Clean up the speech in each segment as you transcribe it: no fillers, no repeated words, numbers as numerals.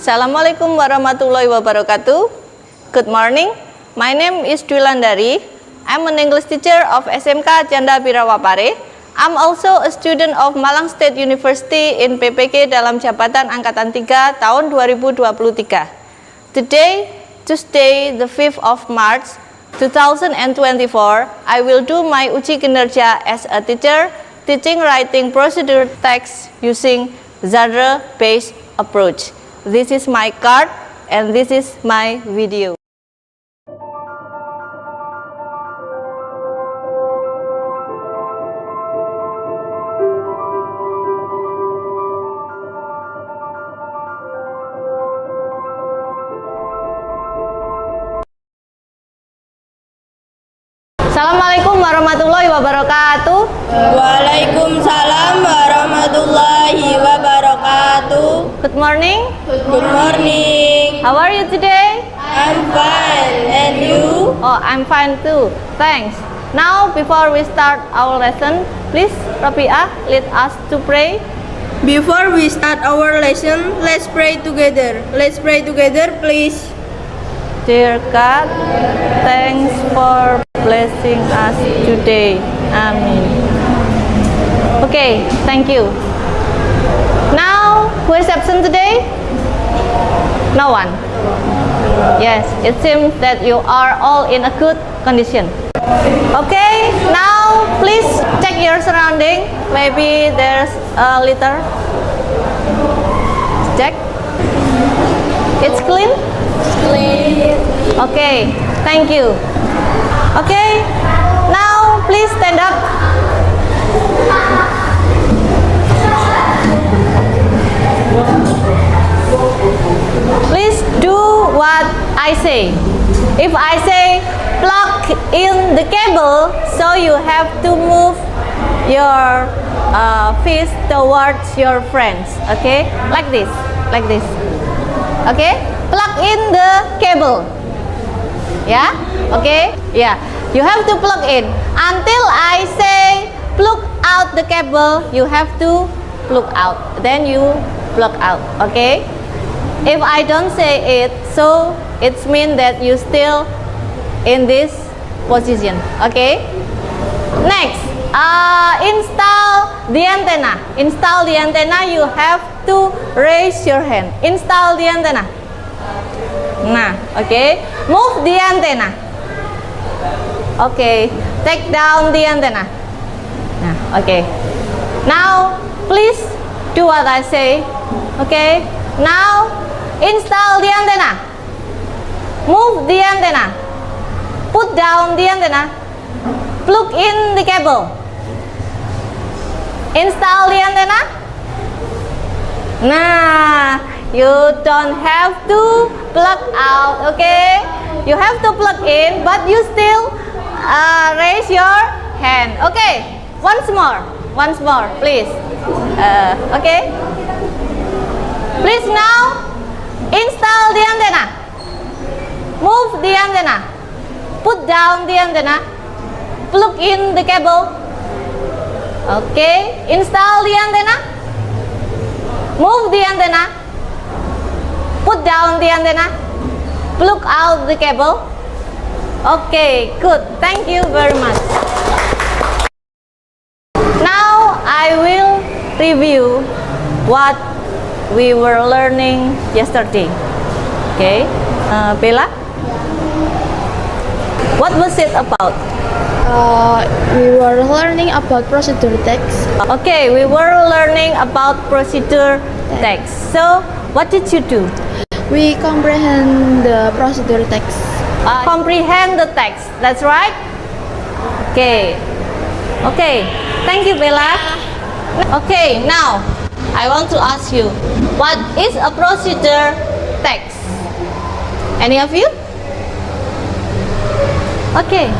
Assalamualaikum warahmatullahi wabarakatuh. Good morning. My name is Dwilandari. I'm an English teacher of SMK Canda Birawapare. I'm also a student of Malang State University in PPK dalam jabatan Angkatan 3 tahun 2023. Today, Tuesday, the 5th of March 2024, I will do my uji kinerja as a teacher, teaching writing procedure text using genre-based approach. This is my card and this is my video. Assalamualaikum warahmatullahi wabarakatuh. Waalaikumsalam warahmatullahi wabarakatuh. Good morning. Good morning. How are you today? I'm fine. And you? Oh, I'm fine too. Thanks. Now, before we start our lesson, please, Rabi'ah, lead us to pray. Before we start our lesson, let's pray together. Let's pray together, please. Dear God, thanks for blessing us today. Amen. Okay, thank you. Now, who is absent today? No one. Yes, it seems that you are all in a good condition. Okay, now please check your surrounding. Maybe there's a litter. Check. It's clean? Clean. Okay, thank you. Okay, now please stand up. Please do what I say. If I say plug in the cable, so you have to move your fist towards your friends. Okay, like this, like this. Okay, plug in the cable. Yeah, okay, yeah. You have to plug in until I say plug out the cable. You have to plug out. Then you plug out. Okay. If I don't say it, so it means that you still in this position. Okay. Next, install the antenna. Install the antenna. You have to raise your hand. Install the antenna. Nah, okay. Move the antenna. Okay. Take down the antenna. Nah, okay. Now, please do what I say. Okay. Now, install the antenna. Move the antenna. Put down the antenna. Plug in the cable. Install the antenna. Nah, you don't have to plug out, okay? You have to plug in, but you still raise your hand. Okay, once more, please. Okay. Please now install the antenna. Move the antenna. Put down the antenna. Plug in the cable. Okay, install the antenna. Move the antenna. Put down the antenna. Plug out the cable. Okay, good. Thank you very much. Now I will review what we were learning yesterday. Okay, Bella, what was it about? We were learning about procedure text. Okay, we were learning about procedure text. So, what did you do? We comprehend the procedure text. Comprehend the text. That's right. Okay. Okay. Thank you, Bella. Okay, now I want to ask you, what is a procedure text? Any of you? Okay.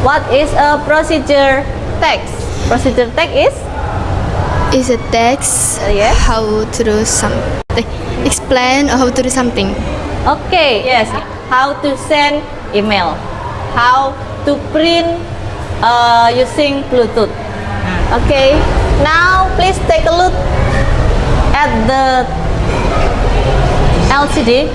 What is a procedure text? Procedure text Is a text yes. how to do something. Explain how to do something. Okay, yes. How to send email. How to print using Bluetooth. Okay. Now please take a look at the LCD.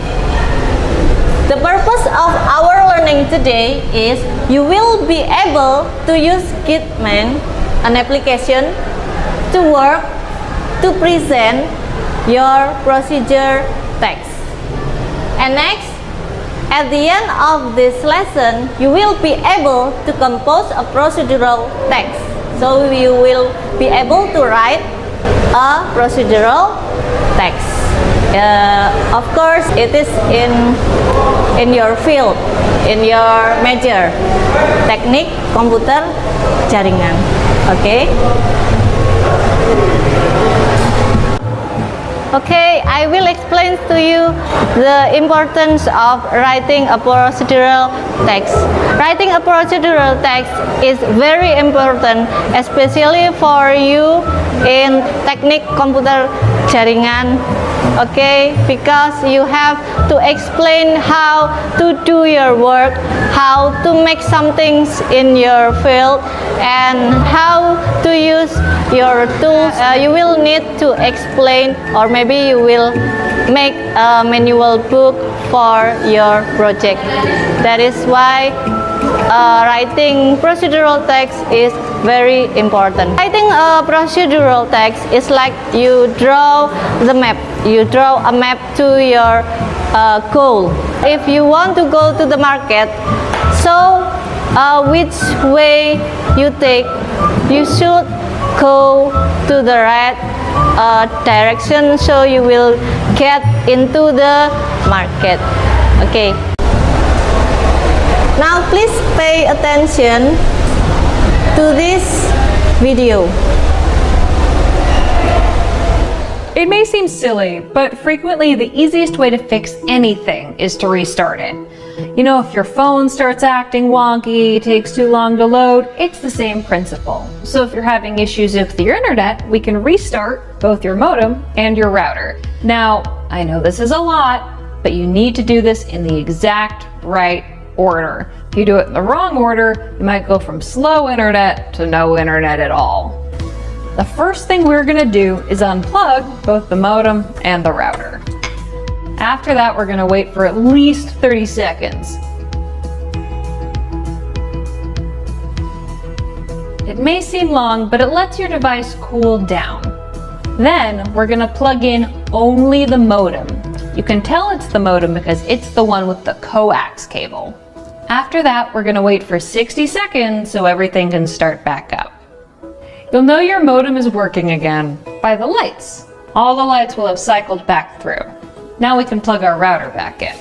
The purpose of our learning today is you will be able to use Gitman, an application, to work, to present your procedure text. And next, at the end of this lesson, you will be able to compose a procedural text. So you will be able to write a procedural text. Of course, it is in your field, in your major, teknik komputer jaringan. Okay. Okay, I will explain to you the importance of writing a procedural text. Writing a procedural text is very important, especially for you in teknik komputer jaringan. Okay, because you have to explain how to do your work, how to make some things in your field, and how to use your tools. You will need to explain, or maybe you will make a manual book for your project. That is why writing procedural text is very important. Writing a procedural text is like you draw the map. You draw a map to your goal. If you want to go to the market, so which way you take, you should go to the right direction, so you will get into the market. Okay. Now please pay attention to this video. It may seem silly, but frequently the easiest way to fix anything is to restart it. You know, if your phone starts acting wonky, takes too long to load, it's the same principle. So if you're having issues with your internet, we can restart both your modem and your router. Now, I know this is a lot, but you need to do this in the exact right order. If you do it in the wrong order, you might go from slow internet to no internet at all. The first thing we're going to do is unplug both the modem and the router. After that, we're going to wait for at least 30 seconds. It may seem long, but it lets your device cool down. Then we're going to plug in only the modem. You can tell it's the modem because it's the one with the coax cable. After that, we're going to wait for 60 seconds so everything can start back up. You'll know your modem is working again by the lights. All the lights will have cycled back through. Now we can plug our router back in.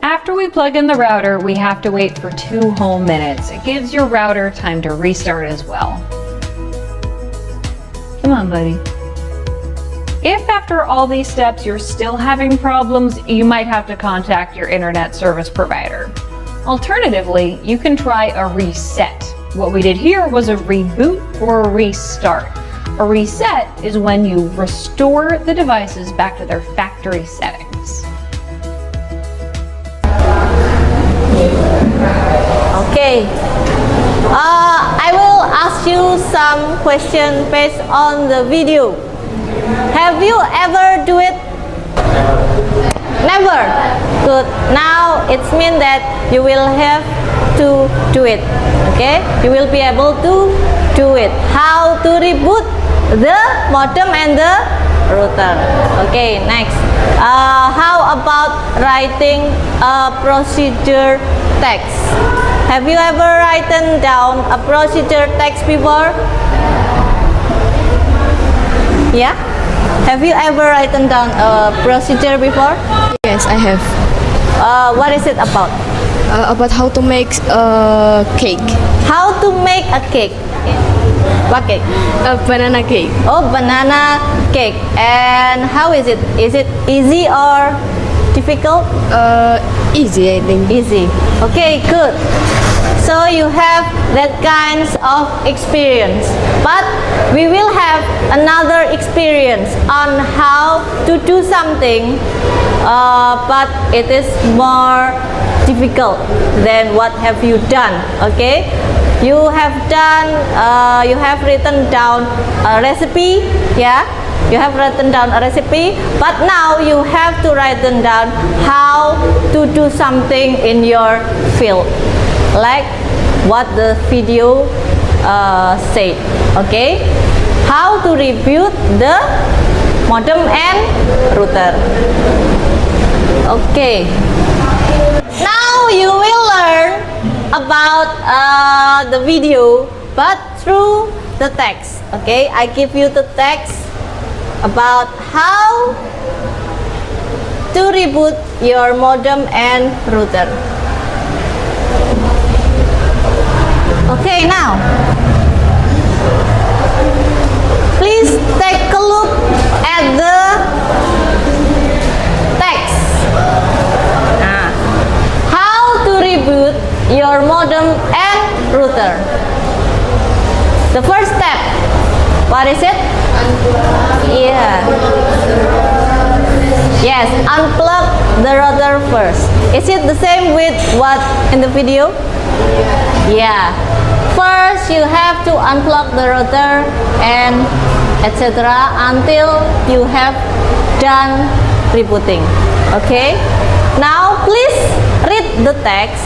After we plug in the router, we have to wait for 2 whole minutes. It gives your router time to restart as well. Come on, buddy. If after all these steps you're still having problems, you might have to contact your internet service provider. Alternatively, you can try a reset. What we did here was a reboot or a restart. A reset is when you restore the devices back to their factory settings. Okay. I will ask you some questions based on the video. Have you ever do it? Never. Good. Now it means that you will have to do it. Okay, you will be able to do it. How to reboot the modem and the router. Okay, next. How about writing a procedure text? Have you ever written down a procedure text before? Yeah? Have you ever written down a procedure before? Yes, I have. What is it about? About how to make a cake. How to make a cake? What cake? A banana cake. Oh, banana cake. And how is it? Is it easy or difficult? Easy, I think. Easy. Okay, good. So you have that kinds of experience. But we will have another experience on how to do something, but it is more difficult than what have you done. Okay, you have done, you have written down a recipe, yeah, You have written down a recipe, but now you have to write down how to do something in your field, like what the video said. Okay, how to reboot the modem and router. Okay, now you will learn about the video, but through the text. Okay, I give you the text about how to reboot your modem and router. Okay, now please take a look at the text. How to reboot your modem and router. The first step, what is it? Yeah. Yes, unplug the router first. Is it the same with what in the video? Yeah. First, you have to unplug the router and etc. until you have done rebooting. Okay? Now, please read the text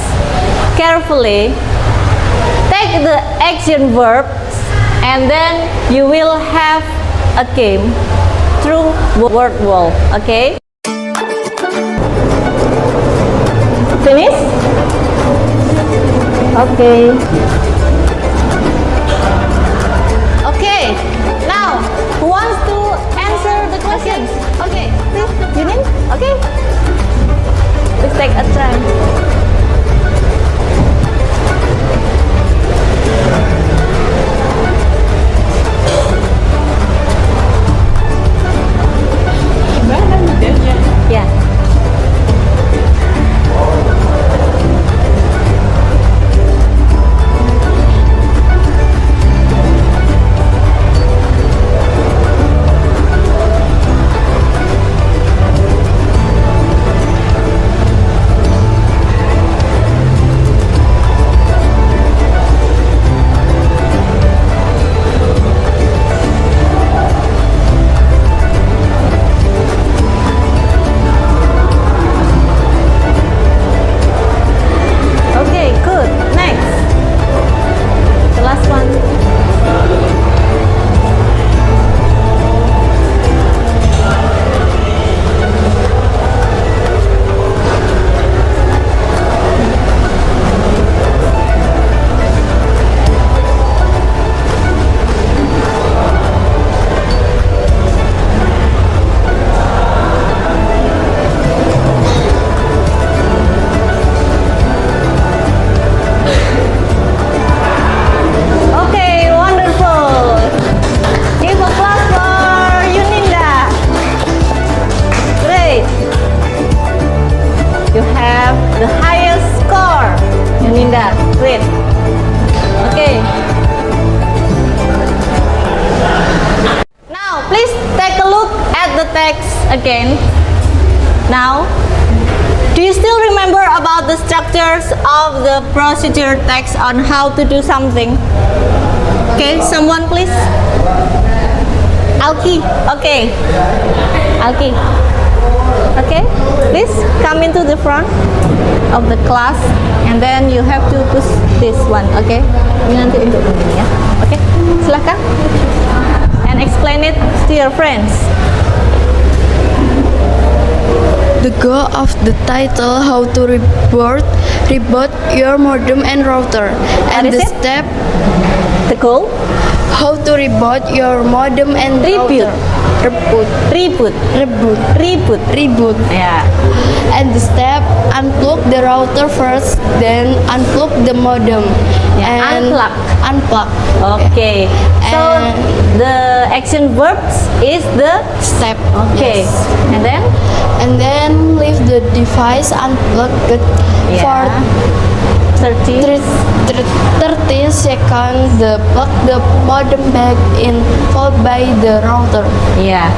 carefully. Take the action verbs and then you will have a game through word wall. Okay? Finish? Okay. Okay. Now, who wants to answer the questions? Okay. Please, Junin? Okay. Let's take a try. Yeah. Okay, good. Next. The last one. Okay, wonderful. Give a clap for Yuninda. Great. You have the highest score, Yuninda. Great. Okay. Now, please take a look at the text again. Now, do you still remember about the structures of the procedure text on how to do something? Okay, someone please. Alki. Okay. Alki. Okay, please come into the front of the class and then you have to push this one. Okay, ini nanti untuk ini ya. Okay, silakan. And explain it to your friends. The goal of the title, how to reboot your modem and router, and What is the it? step, The goal. how to reboot your modem and Reboot. router. Reboot. Reboot. Reboot. Reboot. Reboot. Yeah. And the step, unplug the router first, then unplug the modem. Yeah, and unplug. Unplug. Okay. So And- the action verbs is the Step. okay. Yes. And then And then leave the device unplugged for yeah. 30. 30 seconds. Plug the modem back in, followed by the router. Yeah.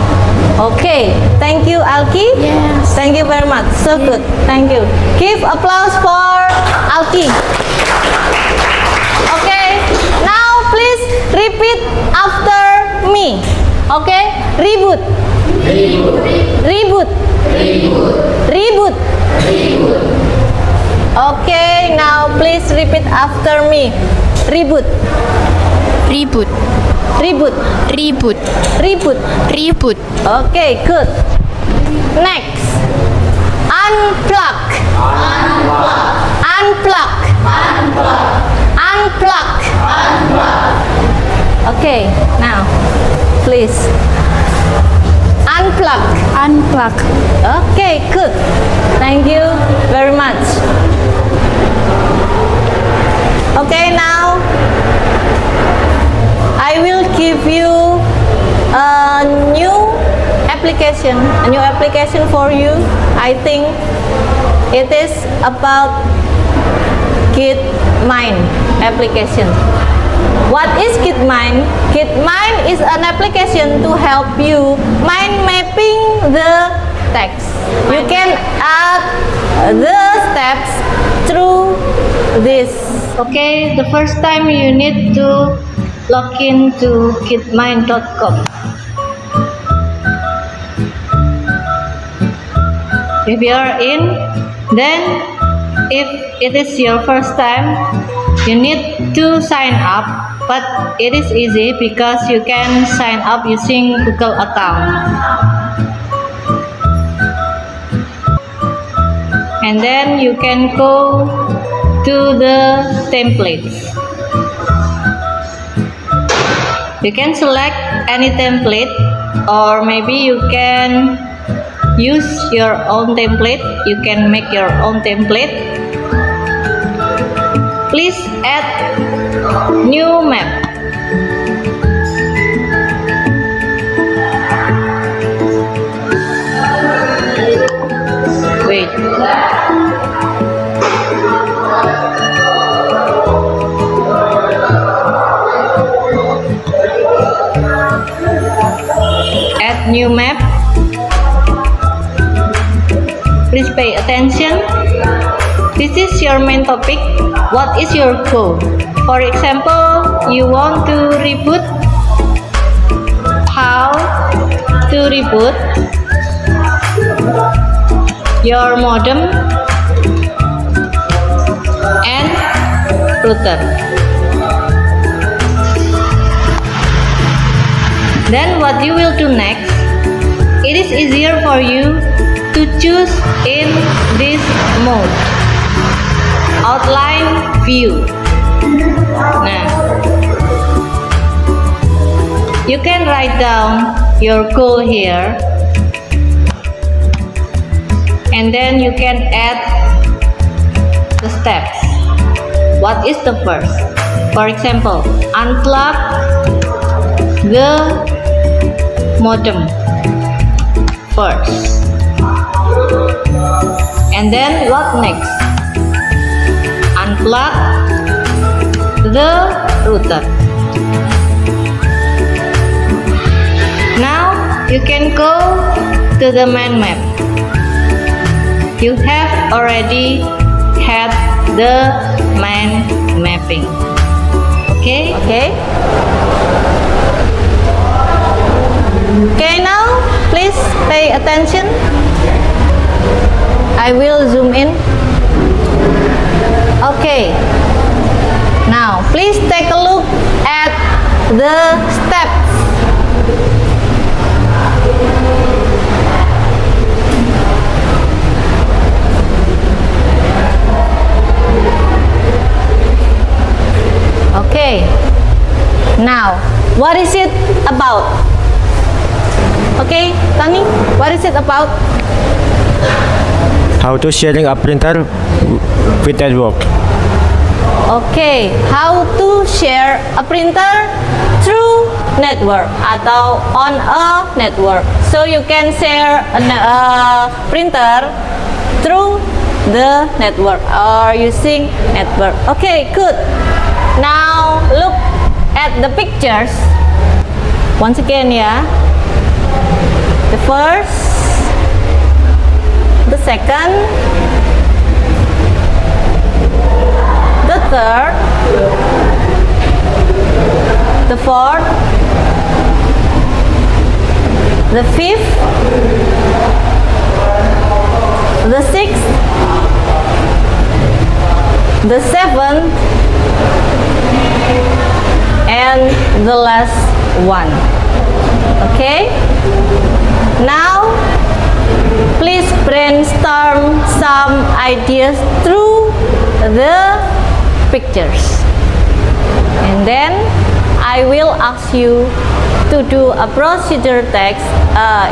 Okay. Thank you, Alki. Yes. Thank you very much. So good. Thank you. Give applause for Alki. Okay. Now please repeat after me. Okay, reboot. Reboot. Reboot. Okay, now please repeat after me. Reboot. Reboot. Reboot. Reboot. Reboot. Reboot. Okay, good. Next. Unplug. Unplug. Unplug. Okay, now please unplug. Unplug. Okay, good. Thank you very much. Okay, now I will give you a new application for you. I think it is about KidMind application. What is KidMind? KidMind is an application to help you mind mapping the text. You can add the steps through this. Okay, the first time you need to log in to kidmind.com. If you are in, then if it is your first time, you need to sign up, but it is easy because you can sign up using Google account. And then you can go to the templates. You can select any template, or maybe you can use your own template. You can make your own template. Please add new map. Wait. Add new map. Please pay attention. This is your main topic. What is your goal? For example, you want to reboot. How to reboot your modem and router. Then what you will do next? It is easier for you to choose in this mode, outline view. Nah, you can write down your goal here, and then you can add the steps. What is the first? For example, unplug the modem first. And then what next? Unplug the router. Now you can go to the mind map. You have already had the mind mapping. Okay? Okay. Okay, now please pay attention. I will zoom in. Okay. Now please take a look at the steps. Okay. Now, what is it about? Okay, Tony, what is it about? How to sharing a printer with network. Okay, how to share a printer through network atau on a network. So you can share a printer through the network or using network. Okay, good. Now look at the pictures. Once again, yeah. The first, the second, the third, the fourth, the fifth, the sixth, the seventh, and the last one. Okay? Now, please brainstorm some ideas through the pictures. And then I will ask you to do a procedure text.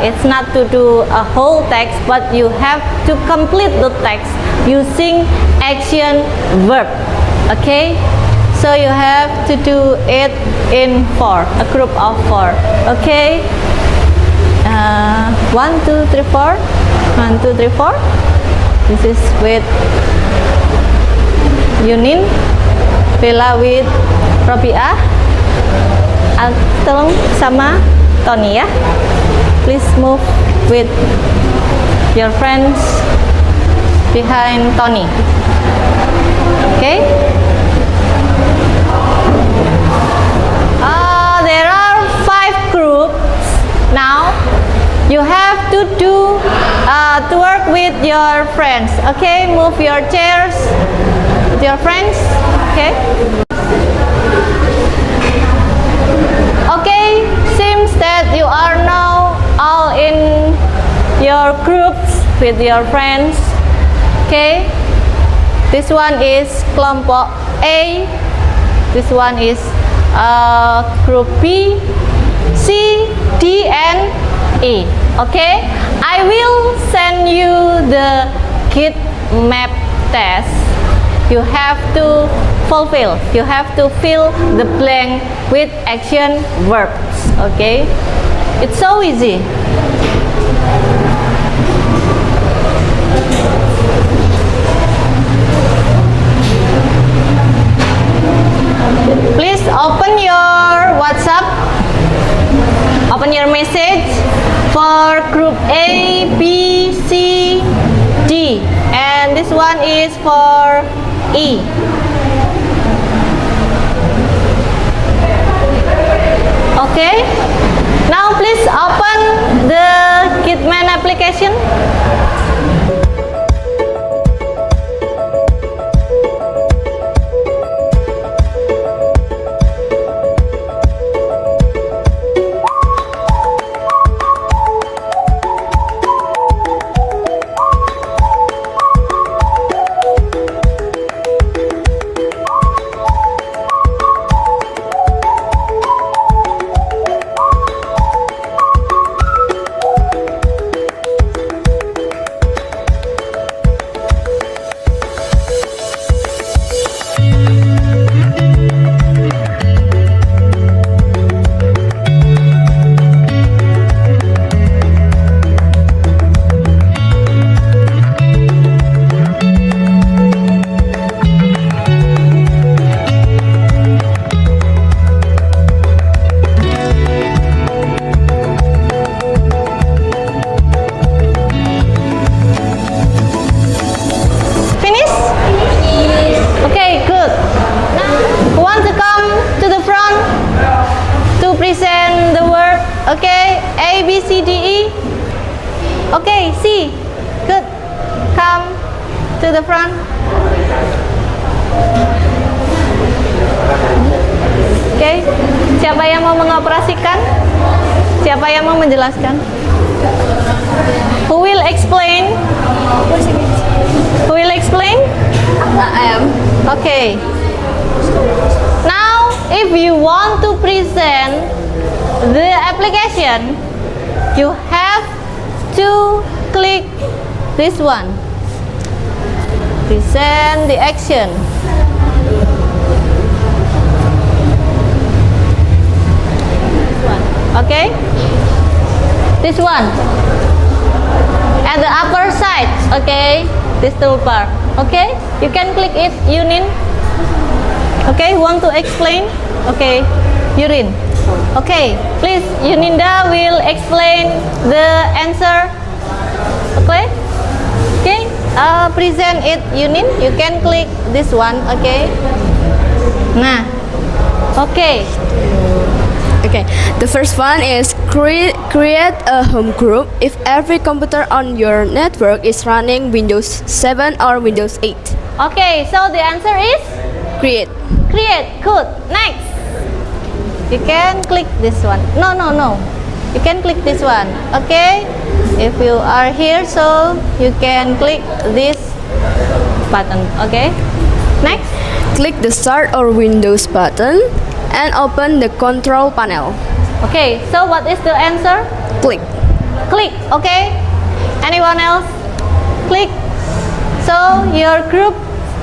It's not to do a whole text, but you have to complete the text using action verb. Okay? So you have to do it in four, a group of four. Okay? 1, 2, 3, 4. 1, 2, 3, 4. This is with Yunin, Bella with Robiah, Altung sama Tony ya. Please move with your friends behind Tony. Okay? There are 5 groups now. You have to do to work with your friends. Okay, move your chairs with your friends. Okay. Okay, seems that you are now all in your groups with your friends. Okay. This one is kelompok A. This one is group B, C, D, and E. Okay, I will send you the Git map test. You have to fulfill. You have to fill the blank with action verbs. Okay, it's so easy. Please open your WhatsApp, open your message for group A, B, C, D, and this one is for E. Okay, now please open the Gitman application. Okay, A, B, C, D, E. Okay, C. Good. Come to the front. Okay, siapa yang mau mengoperasikan? Siapa yang mau menjelaskan? Who will explain? Who will explain? I am. Okay. Now, if you want to present the application, you have to click this one. Present the action. Okay? This one. At the upper side, okay? This toolbar. Okay? You can click it, Yunin. Okay, want to explain? Okay, Yurin. Okay, please, Yuninda will explain the answer. Okay? Okay, present it, Yunin. You can click this one, okay? Nah, okay. Okay, the first one is Create a home group if every computer on your network is running Windows 7 or Windows 8. Okay, so the answer is Create. create. Good. Next. You can click this one. No. You can click this one. Okay? If you are here, so you can click this button. Okay? Next. Click the Start or Windows button and open the control panel. Okay, so what is the answer? Click. Click. Okay? Anyone else? Click. So your group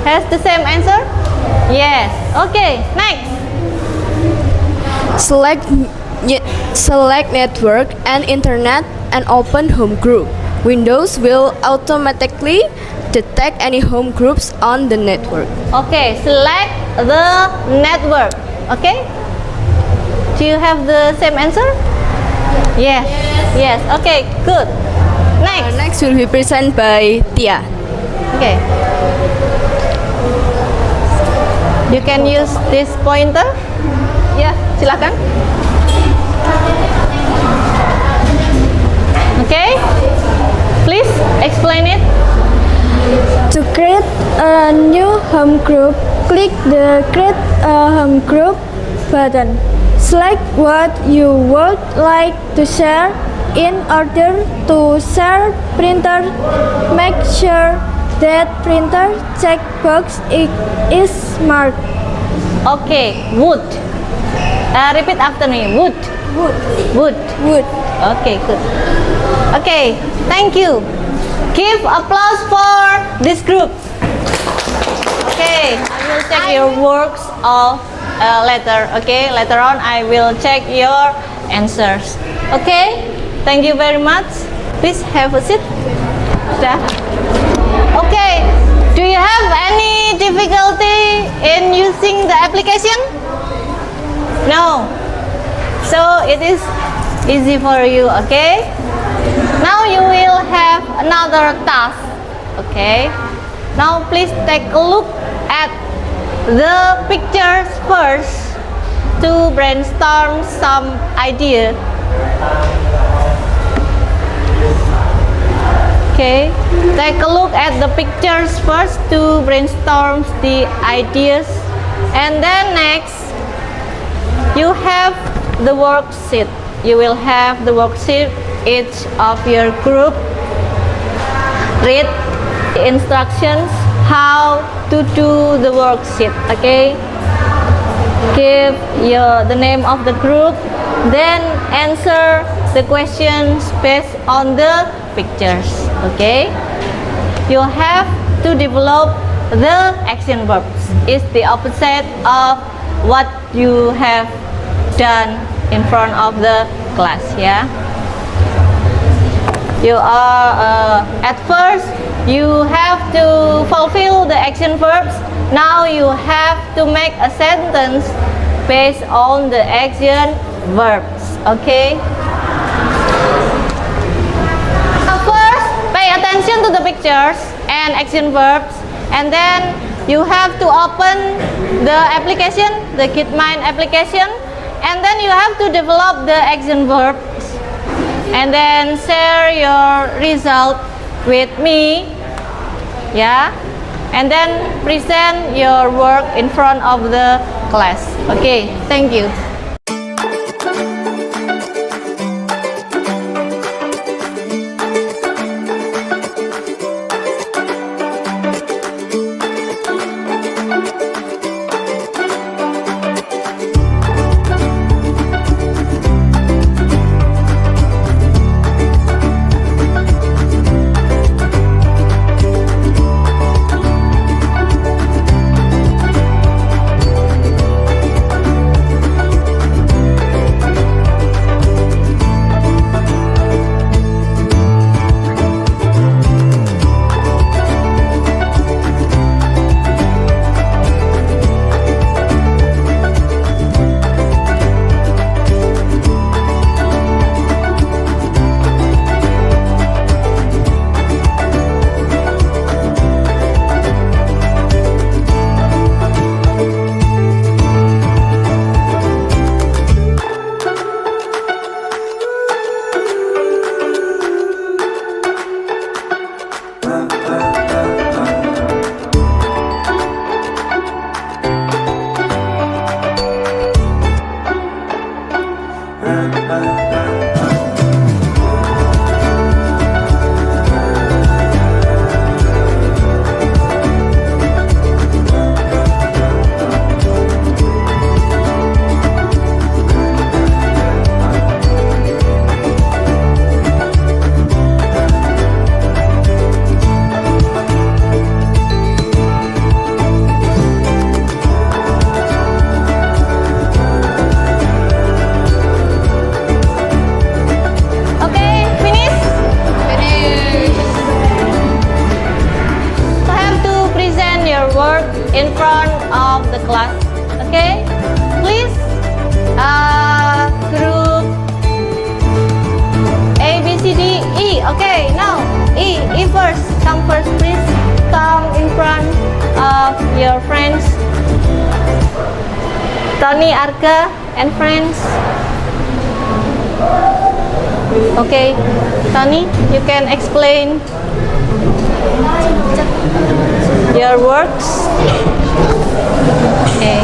has the same answer? Yes. Okay, next. Select network and internet and open home group. Windows will automatically detect any home groups on the network. Okay, select the network. Okay? Do you have the same answer? Yes. Yes. Okay, good. Next. Next will be presented by Tia. Okay. You can use this pointer. Ya, silakan. Okay. Please explain it. To create a new home group, click the Create a Home Group button. Select what you would like to share. In order to share printer, make sure that printer checkbox is marked. Okay, wood. Repeat after me. Wood. Wood. Okay, good. Okay, thank you. Give applause for this group. Okay, I will check your works all later. Okay, later on I will check your answers. Okay, thank you very much. Please have a seat. Sudah. Okay, do you have any difficulty in using the application? No. So it is easy for you, okay? Now you will have another task, okay? Now please take a look at the pictures first to brainstorm some idea. Okay, take a look at the pictures first to brainstorm the ideas, and then next you have the worksheet. You will have the worksheet. Each of your group read the instructions how to do the worksheet. Okay, give the name of the group, then answer the questions based on the pictures. Okay, you have to develop the action verbs. It's the opposite of what you have done in front of the class. Yeah, you are at first you have to fulfill the action verbs. Now you have to make a sentence based on the action verbs. Okay, first pay attention to the pictures and action verbs, and then you have to open the application, the KidMind application, and then you have to develop the action verbs, and then share your result with me. Yeah, and then present your work in front of the class. Okay, thank you. in front of the class. Okay? Please group A, B, C, D, E. Okay, now E first. Come first, please. Come in front of your friends. Tony, Arka, and friends. Okay, Tony, you can explain your works. Okay,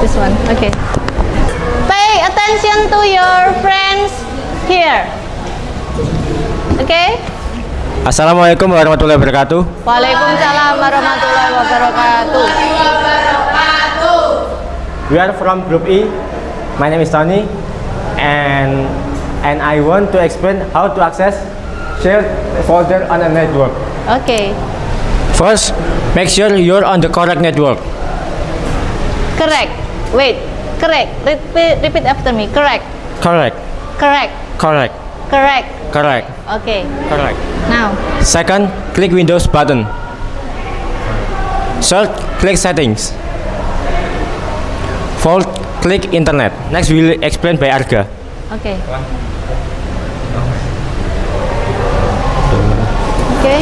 this one. Okay, pay attention to your friends here. Okay. Assalamualaikum warahmatullahi wabarakatuh. Waalaikumsalam warahmatullahi wabarakatuh. We are from Group E. My name is Tony, and I want to explain how to access shared folder on a network. Okay, First, make sure you're on the correct network. correct. Wait, correct. Repeat after me. Correct. Correct. Correct. Correct. Correct. Correct. Okay. Correct. Now, Second, click Windows button. Third, click Settings. Fourth, click Internet. Next, we'll explain by Arga. okay. Okay.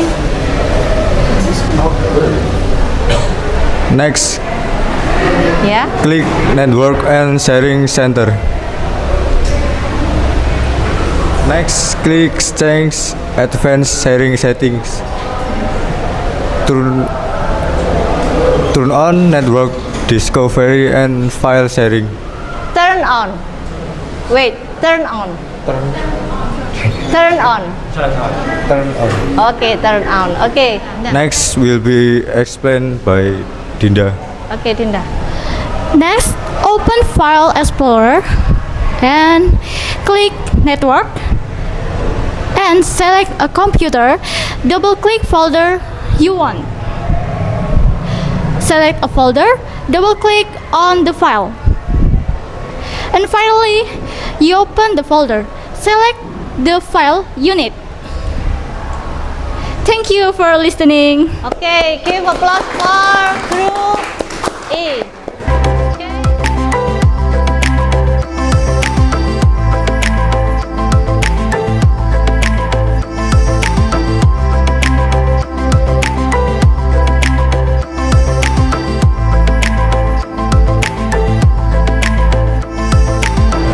Next, Yeah. click Network and Sharing Center. Next, click Change Advanced Sharing Settings. Turn on Network Discovery and File Sharing. Turn on. Wait. Turn on. Turn on. Turn on. Okay. Turn on. Okay. Next will be explained by Dinda. Okay, Dinda. Next, open File Explorer and click Network and select a computer. Double-click folder you want. Select a folder, double-click on the file. And finally, you open the folder. Select the file you need. Thank you for listening. Okay, give applause for Group E. Okay.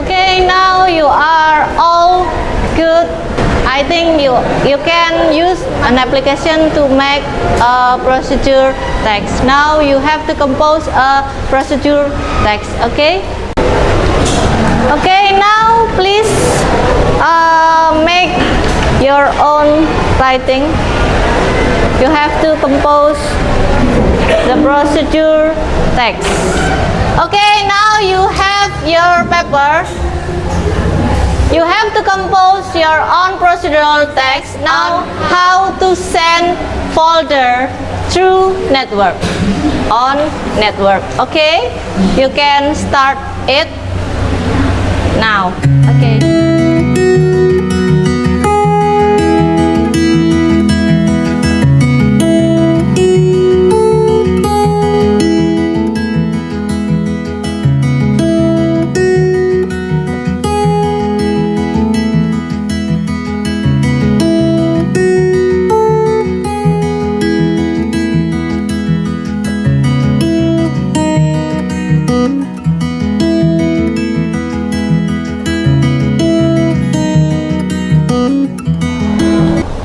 Okay, now you are all good. I think you can use an application to make a procedure text. Now you have to compose a procedure text. Okay. Okay. Now please make your own writing. You have to compose the procedure text. Okay. Now you have your paper. You have to compose your own procedural text. Now, how to send folder through network, on network. Okay, you can start it now. Okay.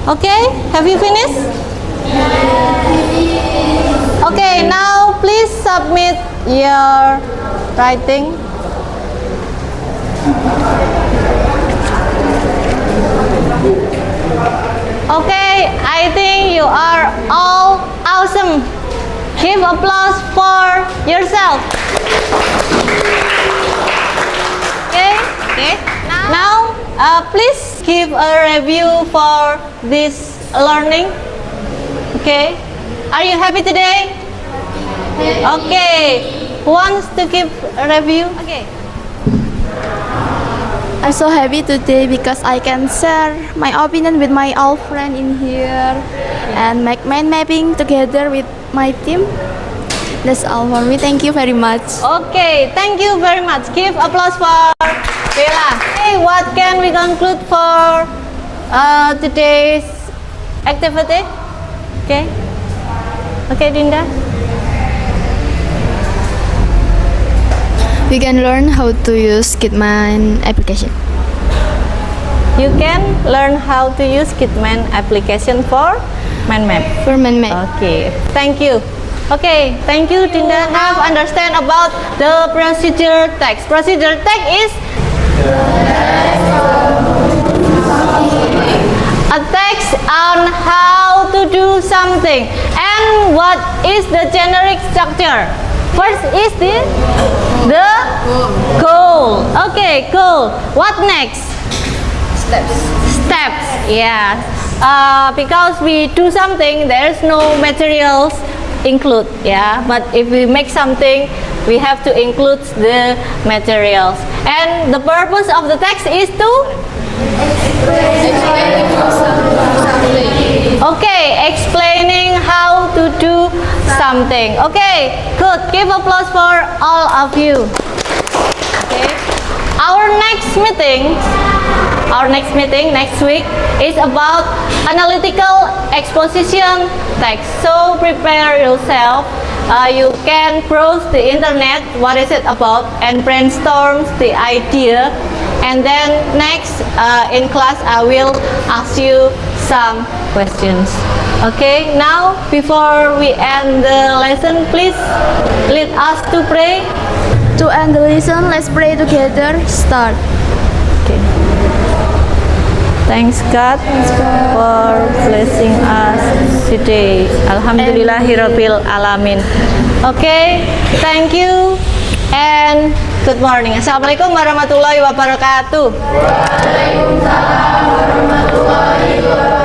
Okay, have you finished? Okay, now please submit your writing. Okay, I think you are all awesome. Give applause for yourself. Okay, okay. Now, please give a review for this learning. Okay, are you happy today? Okay, who wants to give a review? Okay. I'm so happy today because I can share my opinion with my old friend in here and make mind mapping together with my team. That's all for me. Thank you very much. Okay, thank you very much. Give applause for Bella. Hey, what can we conclude for today's activity? Okay. Okay, Dinda. We can learn how to use Kitman application. You can learn how to use Kitman application for mind map. For mind map. Okay, thank you. Okay, thank you, Dinda. Now understand about the procedure text. Procedure text is a text on how to do something. And what is the generic structure? First is the goal. Okay, goal. What next? Steps. Yeah. Because we do something, there's no materials include. Yeah. But if we make something, we have to include the materials. And the purpose of the text is to explaining how to do something. Okay, good. Give applause for all of you. Okay. Our next meeting next week is about analytical exposition text. So prepare yourself. You can browse the internet, what is it about, and brainstorm the idea. And then next in class I will ask you some questions. Okay, now before we end the lesson, please lead us to pray. To end the lesson, let's pray together. Start. Okay. Thanks God for blessing us today. Alhamdulillahirabbil alamin. Okay, thank you and good morning. Assalamualaikum warahmatullahi wabarakatuh. Waalaikumsalam warahmatullahi wabarakatuh.